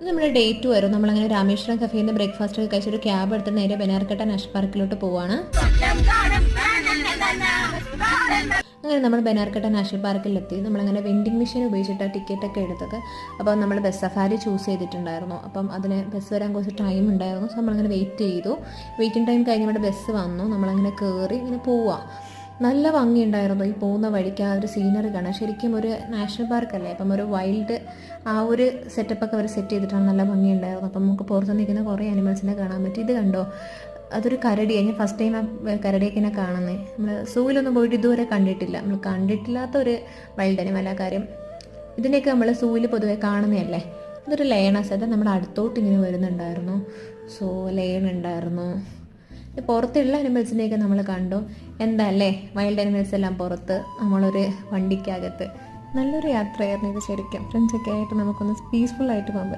നമ്മുടെ ഡേ 2 ആയിരുന്നു. നമ്മളങ്ങനെ രാമേശ്വരം കഫേയിൽ നിന്ന് ബ്രേക്ക്ഫാസ്റ്റ് ഒക്കെ കഴിച്ചൊരു ക്യാബ് എടുത്ത് നേരെ ബനാർഘട്ട നാഷണൽ പാർക്കിലോട്ട് പോവാണ്. അങ്ങനെ നമ്മൾ ബനാർഘട്ട നാഷണൽ പാർക്കിലെത്തി. നമ്മളങ്ങനെ വെൻഡിങ് മെഷീൻ ഉപയോഗിച്ചിട്ട് ടിക്കറ്റൊക്കെ എടുത്തത്. അപ്പോൾ നമ്മൾ ബസ് സഫാരി ചൂസ് ചെയ്തിട്ടുണ്ടായിരുന്നു. അപ്പം അതിന് ബസ് വരാൻ കുറച്ച് ടൈം ഉണ്ടായിരുന്നു. സോ നമ്മളങ്ങനെ വെയിറ്റ് ചെയ്തു. വെയിറ്റിംഗ് ടൈം കഴിഞ്ഞ് ഇവിടെ ബസ് വന്നു. നമ്മളങ്ങനെ കയറി ഇങ്ങനെ പോവാം. നല്ല ഭംഗിയുണ്ടായിരുന്നു ഈ പോകുന്ന വഴിക്ക്. ആ ഒരു സീനറി കാണാൻ ശരിക്കും ഒരു നാഷണൽ പാർക്കല്ലേ, അപ്പം ഒരു വൈൽഡ് ആ ഒരു സെറ്റപ്പൊക്കെ അവർ സെറ്റ് ചെയ്തിട്ടാണ്. നല്ല ഭംഗിയുണ്ടായിരുന്നു. അപ്പം നമുക്ക് പുറത്ത് നിൽക്കുന്ന കുറേ അനിമൽസിനെ കാണാൻ പറ്റി. ഇത് കണ്ടോ, അതൊരു കരടിയാണ്. ഞാൻ ഫസ്റ്റ് ടൈം ആ കരടിയൊക്കെ ഇങ്ങനെ കാണുന്നത്. നമ്മൾ സൂവിലൊന്നും പോയിട്ട് ഇതുവരെ കണ്ടിട്ടില്ല. നമ്മൾ കണ്ടിട്ടില്ലാത്ത ഒരു വൈൽഡ് അനിമൽ. ആ കാര്യം ഇതിനെയൊക്കെ നമ്മൾ സൂവിൽ പൊതുവെ കാണുന്നതല്ലേ. ഇതൊരു ലയണസ് അത് നമ്മുടെ അടുത്തോട്ട് ഇങ്ങനെ വരുന്നുണ്ടായിരുന്നു. സോ ലയൺ ഉണ്ടായിരുന്നു. പുറത്തുള്ള അനിമൽസിനെയൊക്കെ നമ്മൾ കണ്ടു. എന്താ അല്ലേ, വൈൽഡ് അനിമൽസ് എല്ലാം പുറത്ത്, നമ്മളൊരു വണ്ടിക്കകത്ത്. നല്ലൊരു യാത്രയായിരുന്നു ഇത് ശരിക്കും. ഫ്രണ്ട്സൊക്കെ ആയിട്ട് നമുക്കൊന്ന് പീസ്ഫുള്ളായിട്ട് പോകാൻ പറ്റും.